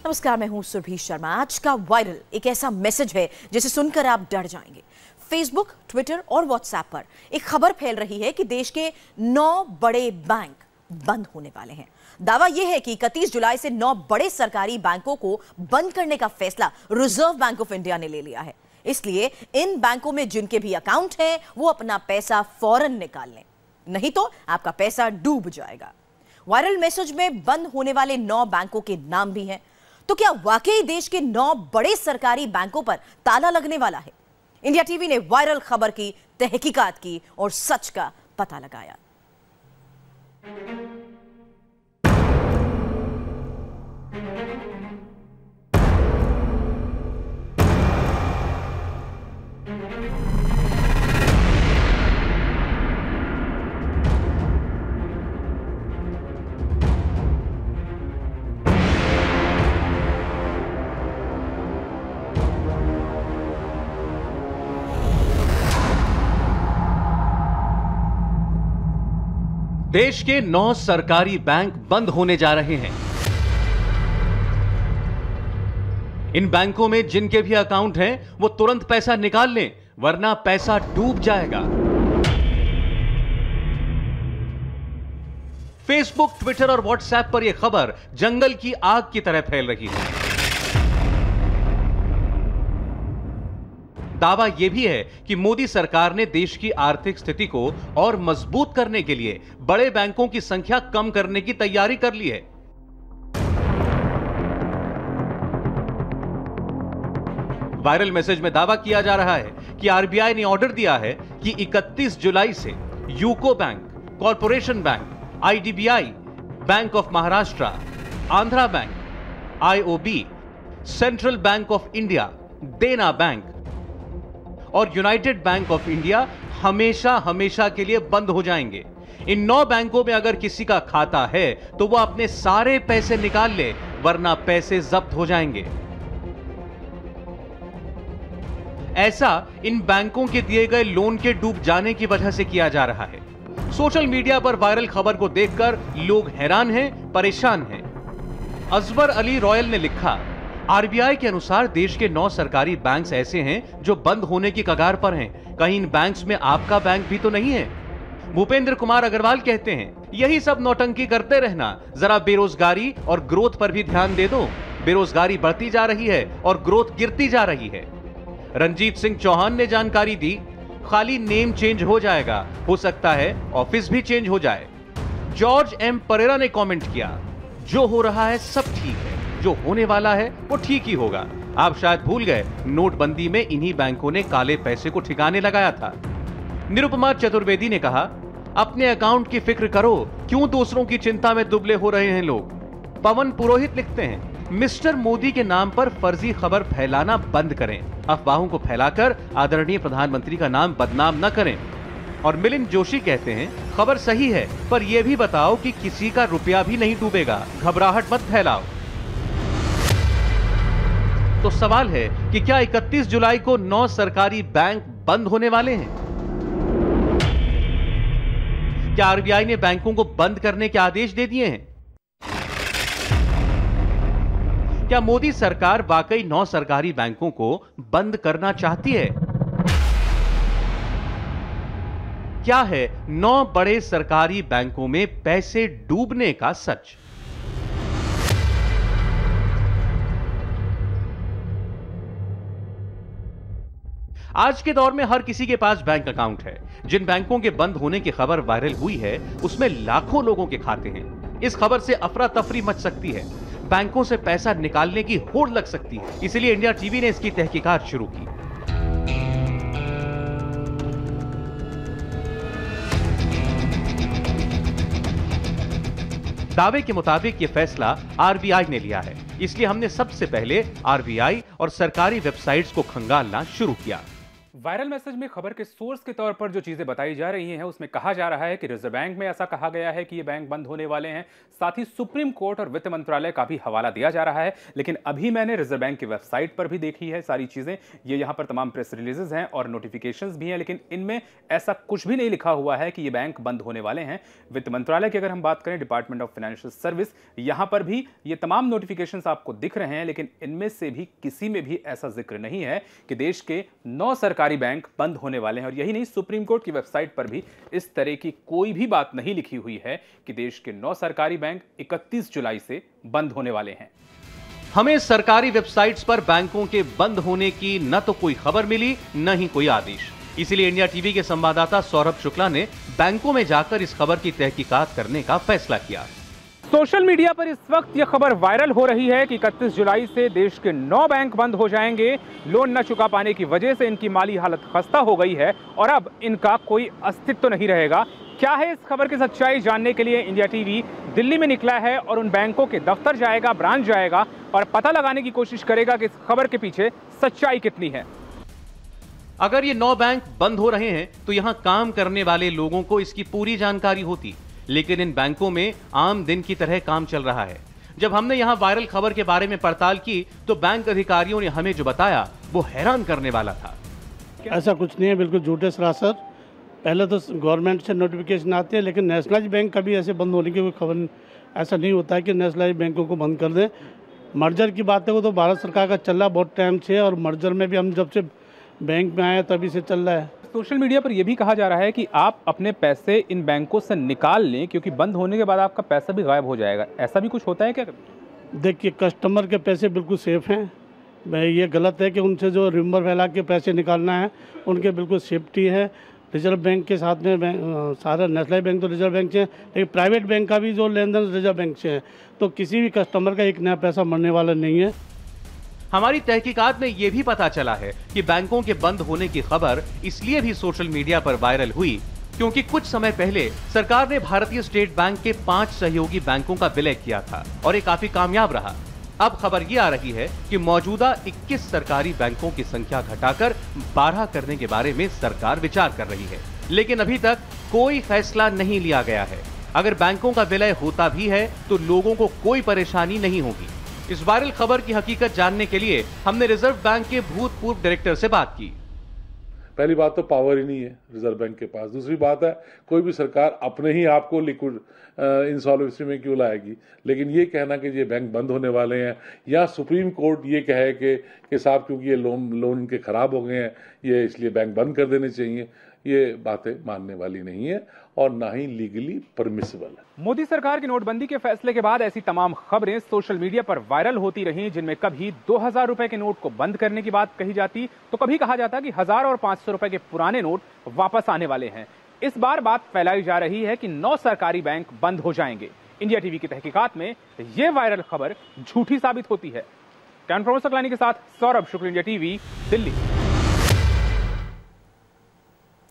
नमस्कार, मैं हूं सुरभि शर्मा। आज का वायरल एक ऐसा मैसेज है जिसे सुनकर आप डर जाएंगे। फेसबुक, ट्विटर और व्हाट्सएप पर एक खबर फैल रही है कि देश के 9 बड़े बैंक बंद होने वाले हैं। दावा यह है कि 31 जुलाई से 9 बड़े सरकारी बैंकों को बंद करने का फैसला रिजर्व बैंक ऑफ इंडिया ने ले लिया है। इसलिए इन बैंकों में जिनके भी अकाउंट हैं वो अपना पैसा फौरन निकाल लें, नहीं तो आपका पैसा डूब जाएगा। वायरल मैसेज में बंद होने वाले 9 बैंकों के नाम भी हैं। तो क्या वाकई देश के 9 बड़े सरकारी बैंकों पर ताला लगने वाला है? इंडिया टीवी ने वायरल खबर की तहकीकात की और सच का पता लगाया। देश के 9 सरकारी बैंक बंद होने जा रहे हैं। इन बैंकों में जिनके भी अकाउंट हैं वो तुरंत पैसा निकाल लें, वरना पैसा डूब जाएगा। फेसबुक, ट्विटर और व्हाट्सएप पर यह खबर जंगल की आग की तरह फैल रही है। दावा यह भी है कि मोदी सरकार ने देश की आर्थिक स्थिति को और मजबूत करने के लिए बड़े बैंकों की संख्या कम करने की तैयारी कर ली है। वायरल मैसेज में दावा किया जा रहा है कि आरबीआई ने ऑर्डर दिया है कि 31 जुलाई से UCO bank, corporation bank, IDBI, bank of Maharashtra, Andhra bank, IOB, central bank of India, देना बैंक और यूनाइटेड बैंक ऑफ इंडिया हमेशा हमेशा के लिए बंद हो जाएंगे। इन 9 बैंकों में अगर किसी का खाता है तो वो अपने सारे पैसे निकाल ले, वरना पैसे जब्त हो जाएंगे। ऐसा इन बैंकों के दिए गए लोन के डूब जाने की वजह से किया जा रहा है। सोशल मीडिया पर वायरल खबर को देखकर लोग हैरान हैं, परेशान हैं। अजवर अली रॉयल ने लिखा, आरबीआई के अनुसार देश के 9 सरकारी बैंक्स ऐसे हैं जो बंद होने की कगार पर हैं। कहीं इन बैंक्स में आपका बैंक भी तो नहीं है? भूपेंद्र कुमार अग्रवाल कहते हैं, यही सब नौटंकी करते रहना, जरा बेरोजगारी और ग्रोथ पर भी ध्यान दे दो। बेरोजगारी बढ़ती जा रही है और ग्रोथ गिरती जा रही है। रंजीत सिंह चौहान ने जानकारी दी, खाली नेम चेंज हो जाएगा, हो सकता है ऑफिस भी चेंज हो जाए। जॉर्ज एम परेरा ने कमेंट किया, जो हो रहा है सब ठीक है, जो होने वाला है वो ठीक ही होगा। आप शायद भूल गए, नोटबंदी में इन्हीं बैंकों ने काले पैसे को ठिकाने लगाया था। निरुपमा चतुर्वेदी ने कहा, अपने अकाउंट की फिक्र करो, क्यों दूसरों की चिंता में दुबले हो रहे हैं लोग। पवन पुरोहित लिखते हैं, मिस्टर मोदी के नाम पर फर्जी खबर फैलाना बंद करें, अफवाहों को फैलाकर आदरणीय प्रधानमंत्री का नाम बदनाम न करें। और मिलिंद जोशी कहते हैं, खबर सही है पर यह भी बताओ कि किसी का रुपया भी नहीं डूबेगा, घबराहट मत फैलाओ। तो सवाल है कि क्या 31 जुलाई को 9 सरकारी बैंक बंद होने वाले हैं? क्या आरबीआई ने बैंकों को बंद करने के आदेश दे दिए हैं? क्या मोदी सरकार वाकई 9 सरकारी बैंकों को बंद करना चाहती है? क्या है 9 बड़े सरकारी बैंकों में पैसे डूबने का सच? आज के दौर में हर किसी के पास बैंक अकाउंट है। जिन बैंकों के बंद होने की खबर वायरल हुई है उसमें लाखों लोगों के खाते हैं। इस खबर से अफरा तफरी मच सकती है, बैंकों से पैसा निकालने की होड़ लग सकती है। इसलिए इंडिया टीवी ने इसकी तहकीकात शुरू की। दावे के मुताबिक यह फैसला आरबीआई ने लिया है, इसलिए हमने सबसे पहले आरबीआई और सरकारी वेबसाइट्स को खंगालना शुरू किया। वायरल मैसेज में खबर के सोर्स के तौर पर जो चीजें बताई जा रही हैं उसमें कहा जा रहा है कि रिजर्व बैंक में ऐसा कहा गया है कि ये बैंक बंद होने वाले हैं। साथ ही सुप्रीम कोर्ट और वित्त मंत्रालय का भी हवाला दिया जा रहा है। लेकिन अभी मैंने रिजर्व बैंक की वेबसाइट पर भी देखी है सारी चीजें। ये यहाँ पर तमाम प्रेस रिलीजेस हैं और नोटिफिकेशंस भी हैं, लेकिन इनमें ऐसा कुछ भी नहीं लिखा हुआ है कि ये बैंक बंद होने वाले हैं। वित्त मंत्रालय की अगर हम बात करें, डिपार्टमेंट ऑफ फाइनेंशियल सर्विस, यहां पर भी ये तमाम नोटिफिकेशंस आपको दिख रहे हैं, लेकिन इनमें से भी किसी में भी ऐसा जिक्र नहीं है कि देश के 9 सरकारी बैंक बंद होने वाले हैं। और यही नहीं, सुप्रीम कोर्ट की वेबसाइट पर भी इस तरह की कोई भी बात नहीं लिखी हुई है कि देश के 9 सरकारी बैंक 31 जुलाई से बंद होने वाले हैं। हमें सरकारी वेबसाइट्स पर बैंकों के बंद होने की न तो कोई खबर मिली, न ही कोई आदेश। इसीलिए इंडिया टीवी के संवाददाता सौरभ शुक्ला ने बैंकों में जाकर इस खबर की तहकीकात करने का फैसला किया। सोशल मीडिया पर इस वक्त यह खबर वायरल हो रही है कि 31 जुलाई से देश के 9 बैंक बंद हो जाएंगे। लोन न चुका पाने की वजह से इनकी माली हालत खस्ता हो गई है और अब इनका कोई अस्तित्व नहीं रहेगा। क्या है इस खबर की सच्चाई, जानने के लिए इंडिया टीवी दिल्ली में निकला है और उन बैंकों के दफ्तर जाएगा, ब्रांच जाएगा और पता लगाने की कोशिश करेगा कि इस खबर के पीछे सच्चाई कितनी है। अगर ये 9 बैंक बंद हो रहे हैं तो यहां काम करने वाले लोगों को इसकी पूरी जानकारी होती, लेकिन इन बैंकों में आम दिन की तरह काम चल रहा है। जब हमने यहां वायरल खबर के बारे में पड़ताल की तो बैंक अधिकारियों ने हमें जो बताया वो हैरान करने वाला था। ऐसा कुछ नहीं है, बिल्कुल झूठे सरासर। पहले तो गवर्नमेंट से नोटिफिकेशन आती है, लेकिन नेशनलाइज बैंक कभी ऐसे बंद होने की कोई खबर ऐसा नहीं होता है कि नेशनलाइज बैंकों को बंद कर दें। मर्जर की बात है वो तो भारत सरकार का चल रहा बहुत टाइम से, और मर्जर में भी हम जब से बैंक में आए तभी से चल रहा है। सोशल मीडिया पर यह भी कहा जा रहा है कि आप अपने पैसे इन बैंकों से निकाल लें क्योंकि बंद होने के बाद आपका पैसा भी गायब हो जाएगा। ऐसा भी कुछ होता है क्या? देखिए, कस्टमर के पैसे बिल्कुल सेफ हैं। ये गलत है कि उनसे जो रिम्बर फैला के पैसे निकालना है, उनके बिल्कुल सेफ्टी है। रिजर्व बैंक के साथ में सारा नेशनलाइज बैंक तो रिजर्व बैंक से है, लेकिन प्राइवेट बैंक का भी जो लेन देन रिजर्व बैंक से है, तो किसी भी कस्टमर का एक नया पैसा मरने वाला नहीं है। हमारी तहकीकात में यह भी पता चला है कि बैंकों के बंद होने की खबर इसलिए भी सोशल मीडिया पर वायरल हुई क्योंकि कुछ समय पहले सरकार ने भारतीय स्टेट बैंक के 5 सहयोगी बैंकों का विलय किया था और ये काफी कामयाब रहा। अब खबर ये आ रही है कि मौजूदा 21 सरकारी बैंकों की संख्या घटाकर 12 करने के बारे में सरकार विचार कर रही है, लेकिन अभी तक कोई फैसला नहीं लिया गया है। अगर बैंकों का विलय होता भी है तो लोगों को कोई परेशानी नहीं होगी। इस वायरल खबर की हकीकत जानने के लिए हमने रिजर्व बैंक के भूतपूर्व डायरेक्टर से बात की। पहली बात तो पावर ही नहीं है रिजर्व बैंक के पास। दूसरी बात है, कोई भी सरकार अपने ही आप को लिक्विड इंसॉल्वेंसी में क्यों लाएगी। लेकिन ये कहना कि ये बैंक बंद होने वाले हैं या सुप्रीम कोर्ट ये कहे कि साहब क्योंकि ये लोन इनके खराब हो गए हैं, ये इसलिए बैंक बंद कर देने चाहिए, ये बातें मानने वाली नहीं है और ना ही लीगली परमिसिबल है। मोदी सरकार की नोटबंदी के फैसले के बाद ऐसी तमाम खबरें सोशल मीडिया पर वायरल होती रहीं, जिनमें कभी 2000 रुपए के नोट को बंद करने की बात कही जाती तो कभी कहा जाता कि 1000 और 500 रुपए के पुराने नोट वापस आने वाले हैं। इस बार बात फैलाई जा रही है कि 9 सरकारी बैंक बंद हो जाएंगे। इंडिया टीवी की तहकीकात में यह वायरल खबर झूठी साबित होती है। कैमरा सकलानी के साथ सौरभ शुक्ला, इंडिया टीवी, दिल्ली।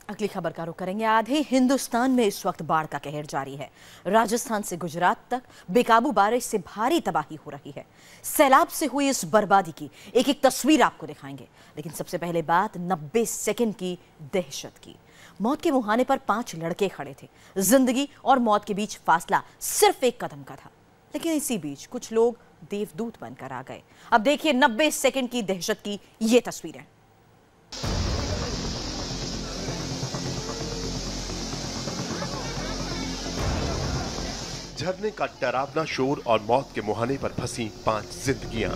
अगली खबर का रुख करेंगे। आधे हिंदुस्तान में इस वक्त बाढ़ का कहर जारी है। राजस्थान से गुजरात तक बेकाबू बारिश से भारी तबाही हो रही है। सैलाब से हुई इस बर्बादी की एक एक तस्वीर आपको दिखाएंगे, लेकिन सबसे पहले बात 90 सेकंड की दहशत की। मौत के मुहाने पर 5 लड़के खड़े थे। जिंदगी और मौत के बीच फासला सिर्फ 1 कदम का था, लेकिन इसी बीच कुछ लोग देवदूत बनकर आ गए। अब देखिए 90 सेकंड की दहशत की ये तस्वीरें। झरने का डरावना शोर और मौत के मुहाने पर फंसी 5 जिंदगियां।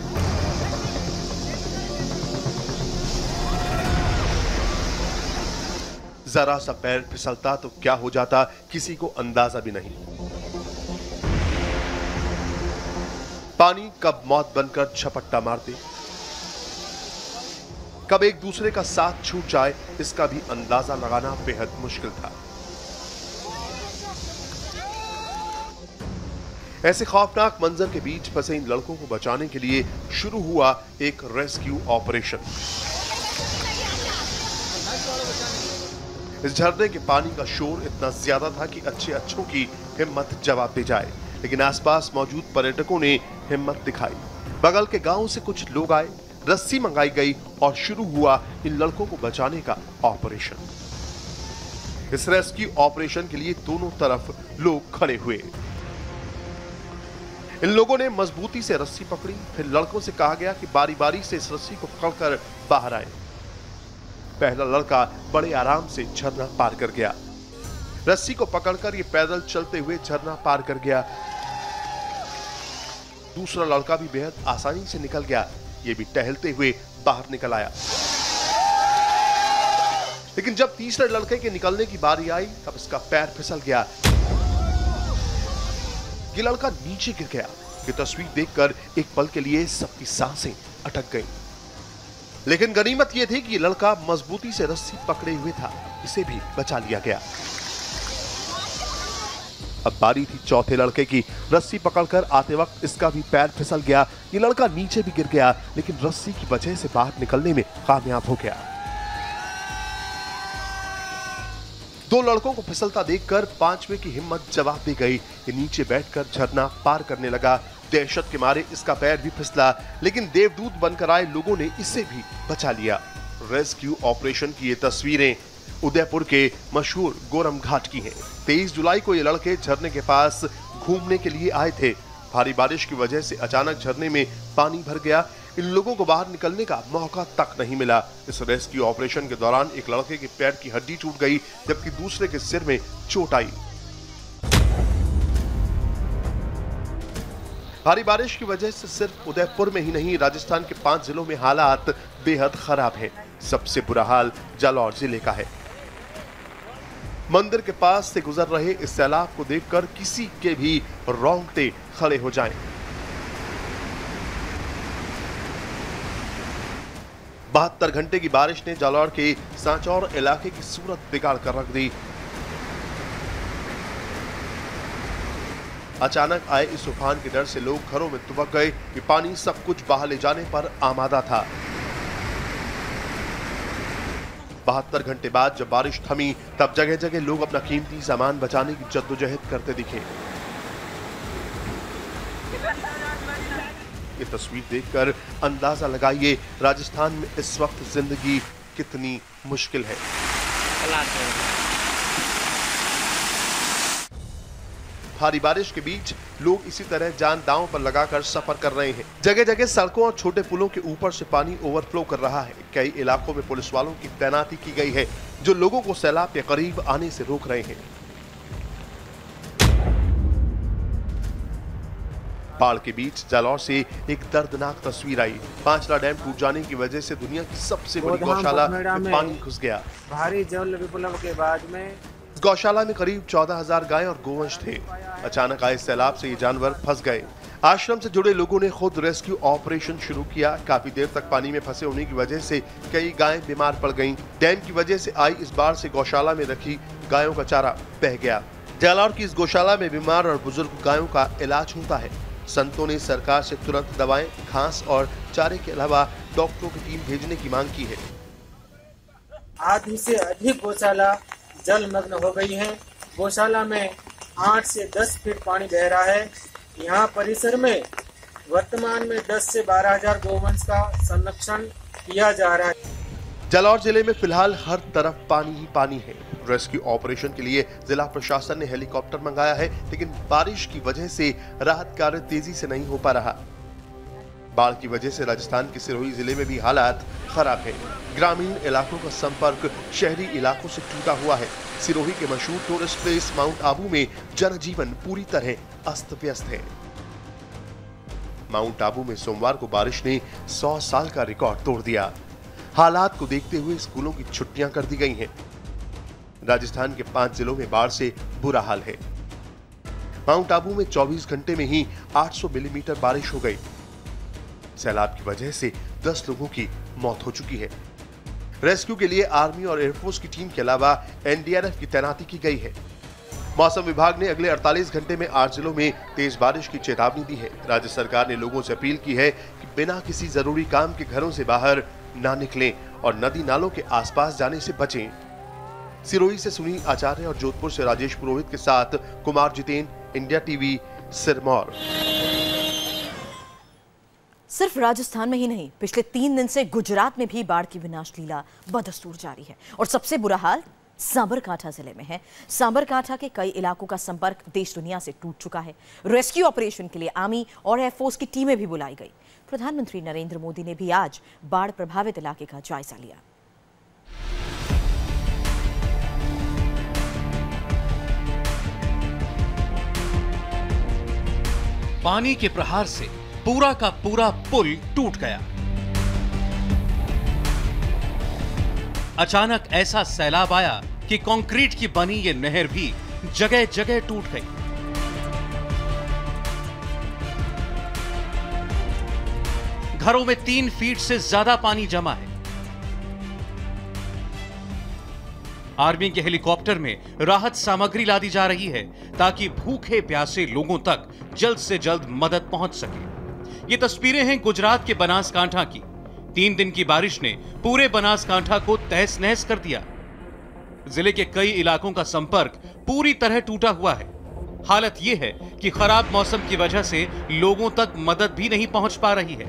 जरा सा पैर फिसलता तो क्या हो जाता किसी को अंदाजा भी नहीं। पानी कब मौत बनकर झपट्टा मार दे, कब एक दूसरे का साथ छूट जाए, इसका भी अंदाजा लगाना बेहद मुश्किल था। ऐसे खौफनाक मंजर के बीच फंसे इन लड़कों को बचाने के लिए शुरू हुआ एक रेस्क्यू ऑपरेशन। इस झरने के पानी का शोर इतना ज्यादा था कि अच्छों की हिम्मत जवाब दे जाए, लेकिन आसपास मौजूद पर्यटकों ने हिम्मत दिखाई। बगल के गांव से कुछ लोग आए, रस्सी मंगाई गई और शुरू हुआ इन लड़कों को बचाने का ऑपरेशन। इस रेस्क्यू ऑपरेशन के लिए दोनों तरफ लोग खड़े हुए। इन लोगों ने मजबूती से रस्सी पकड़ी, फिर लड़कों से कहा गया कि बारी बारी से इस रस्सी को पकड़कर बाहर आए। पहला लड़का बड़े आराम से झरना पार कर गया। रस्सी को पकड़कर ये पैदल चलते हुए झरना पार कर गया। दूसरा लड़का भी बेहद आसानी से निकल गया, ये भी टहलते हुए बाहर निकल आया। लेकिन जब तीसरे लड़के के निकलने की बारी आई तब इसका पैर फिसल गया। ये लड़का नीचे गिर गया। ये तस्वीर देखकर एक पल के लिए सबकी सांसें अटक गईं। लेकिन गनीमत यह थी कि ये लड़का मजबूती से रस्सी पकड़े हुए था, इसे भी बचा लिया गया। अब बारी थी चौथे लड़के की। रस्सी पकड़कर आते वक्त इसका भी पैर फिसल गया। ये लड़का नीचे भी गिर गया, लेकिन रस्सी की वजह से बाहर निकलने में कामयाब हो गया। दो लड़कों को फिसलता देखकर पांचवें की हिम्मत जवाब दे गई। ये नीचे बैठकर झरना पार करने लगा। दहशत के मारे इसका पैर भी फिसला, लेकिन देवदूत बनकर आए लोगों ने इसे भी बचा लिया। रेस्क्यू ऑपरेशन की ये तस्वीरें उदयपुर के मशहूर गोरम घाट की हैं। 23 जुलाई को ये लड़के झरने के पास घूमने के लिए आए थे। भारी बारिश की वजह से अचानक झरने में पानी भर गया। इन लोगों को बाहर निकलने का मौका तक नहीं मिला। इस रेस्क्यू ऑपरेशन के दौरान एक लड़के के पैर की हड्डी टूट गई, जबकि दूसरे के सिर में चोट आई। भारी बारिश की वजह से सिर्फ उदयपुर में ही नहीं, राजस्थान के 5 जिलों में हालात बेहद खराब हैं। सबसे बुरा हाल जालौर जिले का है। मंदिर के पास से गुजर रहे इस सैलाब को देखकर किसी के भी रोंगटे खड़े हो जाएं। 72 घंटे की बारिश ने जालौर के सांचौर इलाके की सूरत बिगाड़ कर रख दी। अचानक आए इस तूफान के डर से लोग घरों में दुबक गए कि पानी सब कुछ बहा ले जाने पर आमादा था। 72 घंटे बाद जब बारिश थमी तब जगह जगह लोग अपना कीमती सामान बचाने की जद्दोजहद करते दिखे। ये तस्वीर देखकर अंदाजा लगाइए राजस्थान में इस वक्त जिंदगी कितनी मुश्किल है। भारी बारिश के बीच लोग इसी तरह जान दांव पर लगाकर सफर कर रहे हैं। जगह जगह सड़कों और छोटे पुलों के ऊपर से पानी ओवरफ्लो कर रहा है। कई इलाकों में पुलिस वालों की तैनाती की गई है, जो लोगों को सैलाब के करीब आने से रोक रहे हैं। बाढ़ के बीच जालौर से एक दर्दनाक तस्वीर आई। पांचला डैम टूट जाने की वजह से दुनिया की सबसे बड़ी गौशाला में पानी घुस गया। भारी जल विप्लव के बाद में इस गौशाला में करीब 14,000 गाय और गोवंश थे। अचानक आए सैलाब से ये जानवर फंस गए। आश्रम से जुड़े लोगों ने खुद रेस्क्यू ऑपरेशन शुरू किया। काफी देर तक पानी में फंसे होने की वजह से कई गायें बीमार पड़ गईं। डैम की वजह से आई इस बाढ़ से गौशाला में रखी गायों का चारा बह गया। जालौर की इस गौशाला में बीमार और बुजुर्ग गायों का इलाज होता है। संतों ने सरकार से तुरंत दवाएं, घास और चारे के अलावा डॉक्टरों की टीम भेजने की मांग की है। आधी से अधिक गौशाला जलमग्न हो गई है। गौशाला में 8 से 10 फीट पानी बह रहा है। यहाँ परिसर में वर्तमान में 10 से 12,000 गोवंश का संरक्षण किया जा रहा है। जालौर जिले में फिलहाल हर तरफ पानी ही पानी है। रेस्क्यू ऑपरेशन के लिए जिला प्रशासन ने हेलीकॉप्टर मंगाया है, लेकिन बारिश की वजह से राहत कार्य तेजी से नहीं हो पा रहा। बाढ़ की वजह से राजस्थान के सिरोही जिले में भी हालात खराब है। ग्रामीण इलाकों का संपर्क शहरी इलाकों से टूटा हुआ है। सिरोही के मशहूर टूरिस्ट प्लेस माउंट आबू में जनजीवन पूरी तरह अस्त व्यस्त है। माउंट आबू में सोमवार को बारिश ने 100 साल का रिकॉर्ड तोड़ दिया। हालात को देखते हुए स्कूलों की छुट्टियां कर दी गई हैं। राजस्थान के 5 जिलों में बाढ़ से बुरा हाल है। माउंट आबू में 24 घंटे में ही 800 मिलीमीटर बारिश हो गई। सैलाब की वजह से 10 लोगों की मौत हो चुकी है। रेस्क्यू के लिए आर्मी और एयरफोर्स की टीम के अलावा एनडीआरएफ की तैनाती की गई है। मौसम विभाग ने अगले 48 घंटे में 8 जिलों में तेज बारिश की चेतावनी दी है। राज्य सरकार ने लोगों से अपील की है कि बिना किसी जरूरी काम के घरों से बाहर ना निकलें और नदी नालों के आसपास जाने से बचें। सिरोही से सुनील आचार्य और जोधपुर से राजेश पुरोहित के साथ कुमार जितेन, इंडिया टीवी, सिरमौर। सिर्फ राजस्थान में ही नहीं, पिछले 3 दिन से गुजरात में भी बाढ़ की विनाश लीला बदस्तूर जारी है और सबसे बुरा हाल साबरकांठा जिले में है। साबरकांठा के कई इलाकों का संपर्क देश दुनिया से टूट चुका है। रेस्क्यू ऑपरेशन के लिए आर्मी और एयरफोर्स की टीमें भी बुलाई गई। प्रधानमंत्री नरेंद्र मोदी ने भी आज बाढ़ प्रभावित इलाके का जायजा लिया। पानी के प्रहार से पूरा का पूरा पुल टूट गया। अचानक ऐसा सैलाब आया कि कंक्रीट की बनी ये नहर भी जगह जगह टूट गई। घरों में 3 फीट से ज्यादा पानी जमा है। आर्मी के हेलीकॉप्टर में राहत सामग्री लादी जा रही है ताकि भूखे प्यासे लोगों तक जल्द से जल्द मदद पहुंच सके। ये तस्वीरें हैं गुजरात के बनासकांठा की। 3 दिन की बारिश ने पूरे बनासकांठा को तहस नहस कर दिया। जिले के कई इलाकों का संपर्क पूरी तरह टूटा हुआ है। हालत यह है कि खराब मौसम की वजह से लोगों तक मदद भी नहीं पहुंच पा रही है।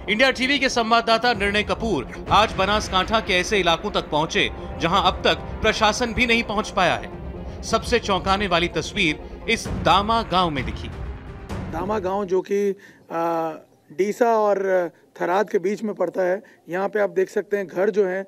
इंडिया टीवी के संवाददाता निर्णय कपूर आज बनासकांठा के ऐसे इलाकों तक पहुंचे जहां अब तक प्रशासन भी नहीं पहुंच पाया है। सबसे चौंकाने वाली तस्वीर इस दामा गांव में दिखी। दामा गांव जो कि डीसा और थराद के बीच में पड़ता है। यहाँ पे आप देख सकते हैं घर जो हैं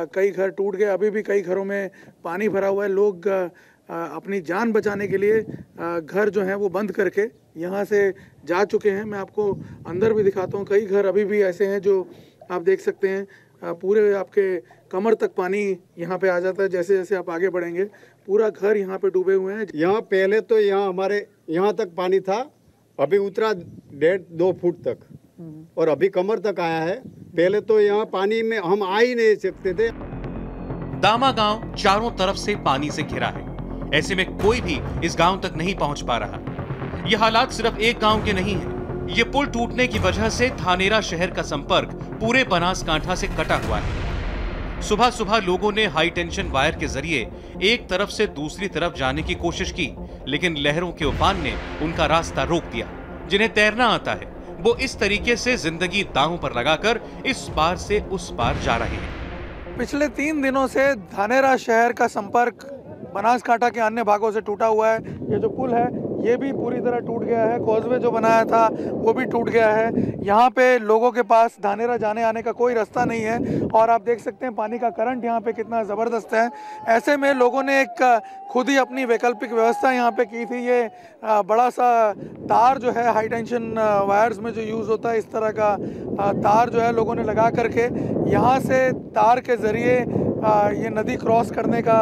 कई घर टूट गए। अभी भी कई घरों में पानी भरा हुआ है। लोग अपनी जान बचाने के लिए घर जो है वो बंद करके यहाँ से जा चुके हैं। मैं आपको अंदर भी दिखाता हूँ। कई घर अभी भी ऐसे हैं जो आप देख सकते हैं पूरे आपके कमर तक पानी यहाँ पे आ जाता है। जैसे जैसे आप आगे बढ़ेंगे पूरा घर यहाँ पे डूबे हुए हैं। यहाँ पहले तो यहाँ हमारे यहाँ तक पानी था, अभी उतरा 1.5-2 फुट तक और अभी कमर तक आया है। पहले तो यहाँ पानी में हम आ ही नहीं सकते थे। दामा गांव चारों तरफ से पानी से घिरा है। ऐसे में कोई भी इस गांव तक नहीं पहुंच पा रहा। ये हालात सिर्फ एक गांव के नहीं हैं। ये पुल टूटने की वजह से थानेरा शहर का संपर्क पूरे बनासकांठा से कटा हुआ है। सुबह सुबह लोगों ने हाई टेंशन वायर के जरिए एक तरफ से दूसरी तरफ जाने की कोशिश की, लेकिन लहरों के उफान ने उनका रास्ता रोक दिया। जिन्हें तैरना आता है वो इस तरीके से जिंदगी दांव पर लगाकर इस पार से उस पार जा रहे हैं। पिछले 3 दिनों से धानेरा शहर का संपर्क बनासकांठा के अन्य भागों से टूटा हुआ है। ये जो पुल है ये भी पूरी तरह टूट गया है। कॉजवे जो बनाया था वो भी टूट गया है। यहाँ पे लोगों के पास धानेरा जाने आने का कोई रास्ता नहीं है और आप देख सकते हैं पानी का करंट यहाँ पे कितना ज़बरदस्त है। ऐसे में लोगों ने एक खुद ही अपनी वैकल्पिक व्यवस्था यहाँ पे की थी। ये बड़ा सा तार जो है हाई टेंशन वायर्स में जो यूज़ होता है, इस तरह का तार जो है लोगों ने लगा करके यहाँ से तार के ज़रिए ये नदी क्रॉस करने का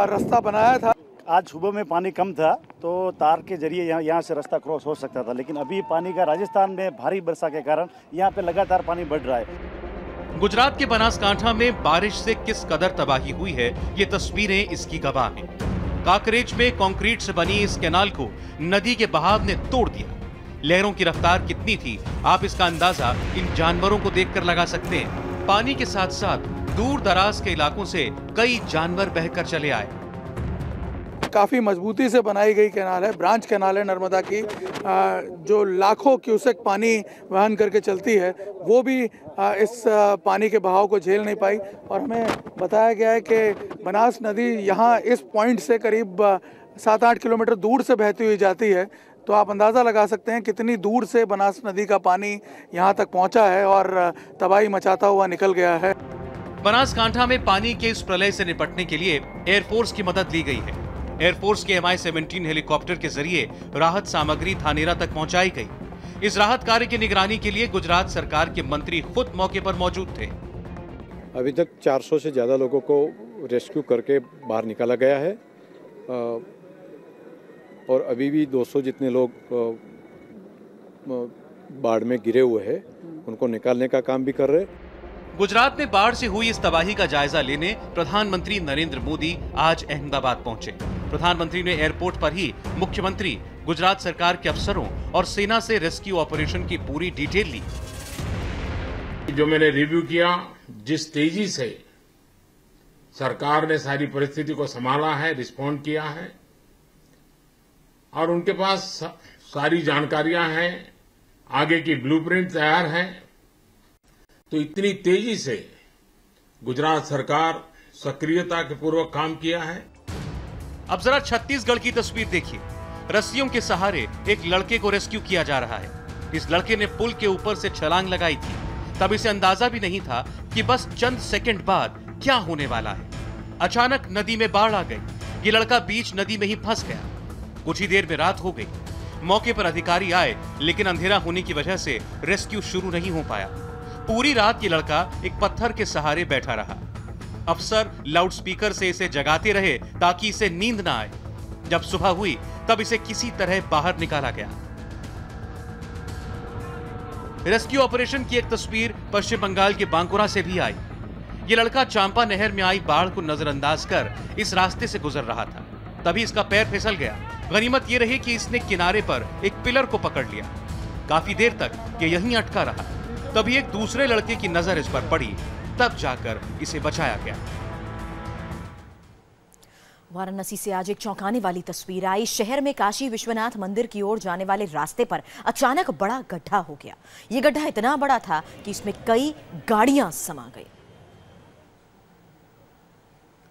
रास्ता बनाया था। आज सुबह में पानी कम था तो तार के जरिए यहाँ से रास्ता क्रॉस हो सकता था, लेकिन अभी पानी का राजस्थान में भारी वर्षा के कारण यहाँ पे लगातार पानी बढ़ रहा है। गुजरात के बनासकांठा में बारिश से किस कदर तबाही हुई है ये तस्वीरें इसकी गवाह हैं। काकरेज में कंक्रीट से बनी इस कैनाल को नदी के बहाव ने तोड़ दिया। लहरों की रफ्तार कितनी थी आप इसका अंदाजा इन जानवरों को देखकर लगा सकते हैं। पानी के साथ साथ दूर दराज के इलाकों से कई जानवर बहकर चले आए। काफ़ी मजबूती से बनाई गई कैनाल है, ब्रांच कैनाल है नर्मदा की, जो लाखों क्यूसेक पानी वहन करके चलती है। वो भी इस पानी के बहाव को झेल नहीं पाई और हमें बताया गया है कि बनास नदी यहाँ इस पॉइंट से करीब 7-8 किलोमीटर दूर से बहती हुई जाती है। तो आप अंदाज़ा लगा सकते हैं कितनी दूर से बनास नदी का पानी यहाँ तक पहुँचा है और तबाही मचाता हुआ निकल गया है। बनासकांठा में पानी के इस प्रलय से निपटने के लिए एयरफोर्स की मदद ली गई है। एयरफोर्स के MI-17 हेलीकॉप्टर के जरिए राहत सामग्री थानेरा तक पहुंचाई गई। इस राहत कार्य की निगरानी के लिए गुजरात सरकार के मंत्री खुद मौके पर मौजूद थे। अभी तक 400 से ज़्यादा लोगों को रेस्क्यू करके बाहर निकाला गया है और अभी भी 200 जितने लोग बाढ़ में गिरे हुए हैं उनको निकालने का काम भी कर रहे हैं। गुजरात में बाढ़ से हुई इस तबाही का जायजा लेने प्रधानमंत्री नरेंद्र मोदी आज अहमदाबाद पहुंचे। प्रधानमंत्री ने एयरपोर्ट पर ही मुख्यमंत्री, गुजरात सरकार के अफसरों और सेना से रेस्क्यू ऑपरेशन की पूरी डिटेल ली। जो मैंने रिव्यू किया, जिस तेजी से सरकार ने सारी परिस्थिति को संभाला है, रिस्पॉन्ड किया है और उनके पास सारी जानकारियां हैं, आगे की ब्लूप्रिंट तैयार है, तो इतनी तेजी से गुजरात सरकार सक्रियता के पूर्वक काम किया है। अब जरा छत्तीसगढ़ की तस्वीर देखिए। रस्सियों के सहारे एक लड़के को रेस्क्यू किया जा रहा है। इस लड़के ने पुल के ऊपर से छलांग लगाई थी। तब इसे अंदाजा भी नहीं था कि बस चंद सेकंड बाद क्या होने वाला है। अचानक नदी में बाढ़ आ गई। ये लड़का बीच नदी में ही फंस गया। कुछ ही देर में रात हो गई। मौके पर अधिकारी आए, लेकिन अंधेरा होने की वजह से रेस्क्यू शुरू नहीं हो पाया। पूरी रात ये लड़का एक पत्थर के सहारे बैठा रहा। अफसर लाउडस्पीकर से इसे जगाते रहे ताकि इसे नींद ना आए। जब सुबह हुई तब इसे किसी तरह बाहर निकाला गया। रेस्क्यू ऑपरेशन की एक तस्वीर पश्चिम बंगाल के बांकुरा से भी आई। ये लड़का चांपा नहर में आई बाढ़ को नजरअंदाज कर इस रास्ते से गुजर रहा था। तभी इसका पैर फिसल गया। गनीमत ये रही कि इसने किनारे पर एक पिलर को पकड़ लिया। काफी देर तक ये यहीं अटका रहा। तभी एक दूसरे लड़के की नजर इस पर पड़ी, तब जाकर इसे बचाया गया। वाराणसी से आज एक चौंकाने वाली तस्वीर आई। शहर में काशी विश्वनाथ मंदिर की ओर जाने वाले रास्ते पर अचानक बड़ा गड्ढा हो गया। यह गड्ढा इतना बड़ा था कि इसमें कई गाड़ियां समा गई।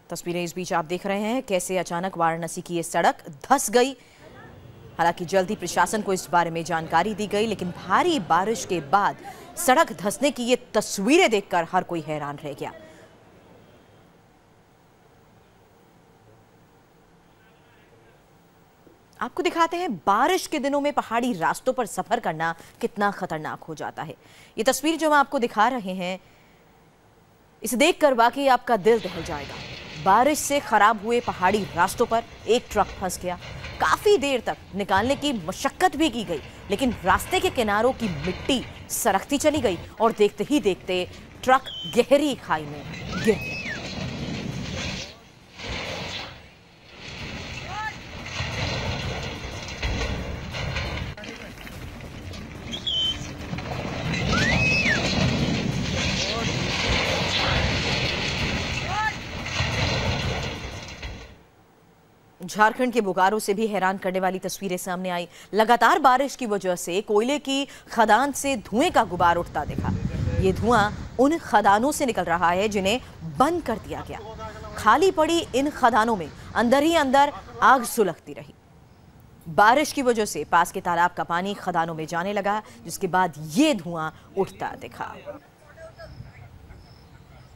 तस्वीरें इस बीच आप देख रहे हैं कैसे अचानक वाराणसी की ये सड़क धंस गई। हालांकि जल्दी प्रशासन को इस बारे में जानकारी दी गई, लेकिन भारी बारिश के बाद सड़क धंसने की ये तस्वीरें देखकर हर कोई हैरान रह गया। आपको दिखाते हैं बारिश के दिनों में पहाड़ी रास्तों पर सफर करना कितना खतरनाक हो जाता है। ये तस्वीर जो हम आपको दिखा रहे हैं, इसे देखकर वाकई आपका दिल दहल जाएगा। बारिश से खराब हुए पहाड़ी रास्तों पर एक ट्रक फंस गया। काफी देर तक निकालने की मशक्कत भी की गई, लेकिन रास्ते के किनारों की मिट्टी सरकती चली गई और देखते ही देखते ट्रक गहरी खाई में गिर गया। झारखंड के बोकारो से भी हैरान करने वाली तस्वीरें सामने आई। लगातार बारिश की वजह से कोयले की खदान से धुएं का गुबार उठता दिखा। ये धुआं उन खदानों से निकल रहा है जिन्हें बंद कर दिया गया। खाली पड़ी इन खदानों में अंदर ही अंदर आग सुलगती रही। बारिश की वजह से पास के तालाब का पानी खदानों में जाने लगा, जिसके बाद ये धुआं उठता दिखा।